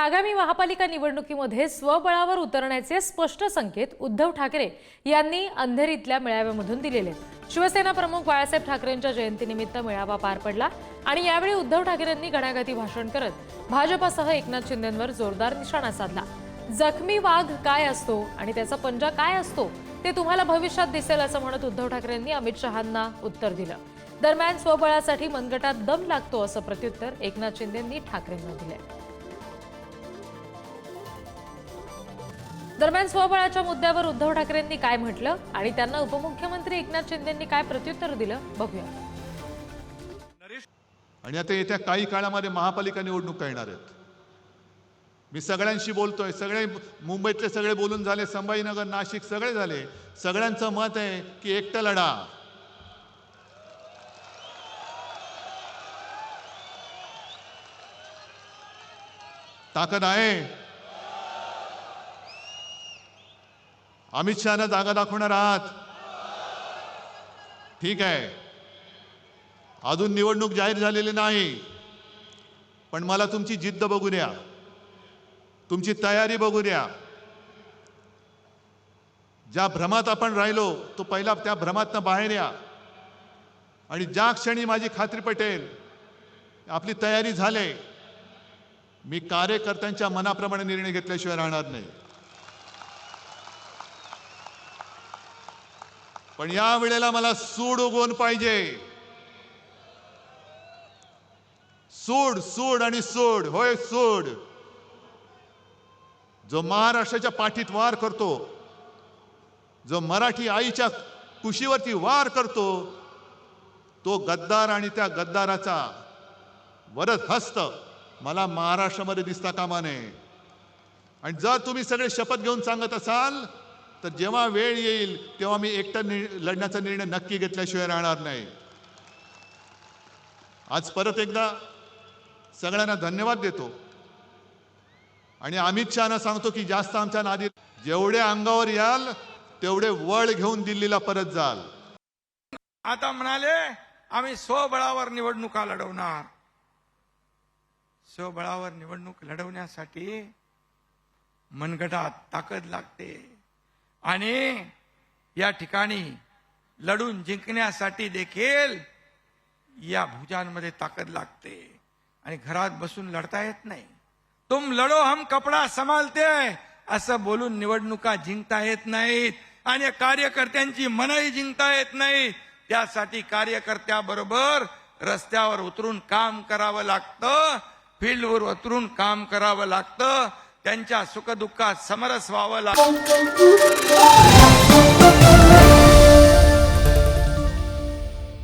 आगामी महापालिका निवडणुकीमध्ये स्वबळावर उतरण्याचे स्पष्ट संकेत उद्धव ठाकरे यांनी अंधेरीतल्या मेळाव्यामधून दिलेले आहेत। शिवसेना प्रमुख बाळासाहेब ठाकरेंच्या जयंतीनिमित्त मेळावा पार पडला आणि यावेळी उद्धव ठाकरेंनी घणाघाती भाषण करत भाजपासह एकनाथ शिंदेंवर जोरदार निशाणा साधला। जखमी वाघ काय असतो आणि त्याचा पंजा काय असतो ते तुम्हाला भविष्यात दिसेल असं म्हणत उद्धव ठाकरेंनी अमित शहांना उत्तर दिलं। दरम्यान स्वबळासाठी मनगटात दम लागतो असं प्रत्युत्तर एकनाथ शिंदेंनी ठाकरेंना दिले। दरम्यान स्वबळाच्या मुद्द्यावर उद्धव ठाकरेंनी काय म्हटलं आणि त्यांना उपमुख्यमंत्री एकनाथ शिंदेंनी काय प्रत्युत्तर दिलं बघूया। आणि आता येत्या काही काळामध्ये महापालिका निवडणुका येणार आहेत। मी सगळ्यांशी बोलतोय, सगळे मुंबईतले सगळे बोलून झाले, संभाजीनगर नाशिक सगळे झाले। सगळ्यांचं मत आहे की एकटा लढा। ताकद आहे। अमित शहाना जागा दाखवणार आहात? ठीक आहे, अजून निवडणूक जाहीर झालेली नाही, पण मला तुमची जिद्द बघू द्या, तुमची तयारी बघू द्या। ज्या भ्रमात आपण राहिलो तो पहिला त्या भ्रमातनं बाहेर या आणि ज्या क्षणी माझी खात्री पटेल आपली तयारी झाले, मी कार्यकर्त्यांच्या मनाप्रमाणे निर्णय घेतल्याशिवाय राहणार नाही। पण या वेळेला मला सूड उगवून पाहिजे। सूड सूड आणि सूड, होय सूड। जो महाराष्ट्राच्या पाठीत वार करतो, जो मराठी आईच्या कुशीवरती वार करतो, तो गद्दार आणि त्या गद्दाराचा वरद हस्त मला महाराष्ट्रामध्ये दिसता कामा नये। आणि जर तुम्ही सगळे शपथ घेऊन सांगत असाल तर जेव्हा वेळ येईल तेव्हा मी एकटा लढण्याचा निर्णय नक्की घेतल्याशिवाय राहणार नाही। आज परत एकदा सगळ्यांना धन्यवाद देतो आणि अमित शहाना सांगतो की जास्त आमच्या नादी जेवढे अंगावर याल तेवढे वळ घेऊन दिल्लीला परत जाल। आता म्हणाले आम्ही स्वबळावर निवडणुका लढवणार। स्वबळावर निवडणूक लढवण्यासाठी मनगटात ताकद लागते आणि या ठिकाणी लढून जिंकण्यासाठी देखील या भुजांमध्ये ताकद लागते आणि घरात बसून लढता येत नाही। तुम लढो हम कपडा संभालते असं बोलून निवडणुका जिंकता येत नाहीत आणि कार्यकर्त्यांची मनही जिंकता येत नाही। त्यासाठी कार्यकर्त्याबरोबर रस्त्यावर उतरून काम करावं लागतं, फील्डवर उतरून काम करावं लागतं, त्यांच्या सुखदुःखात समरस व्हावं लागतं।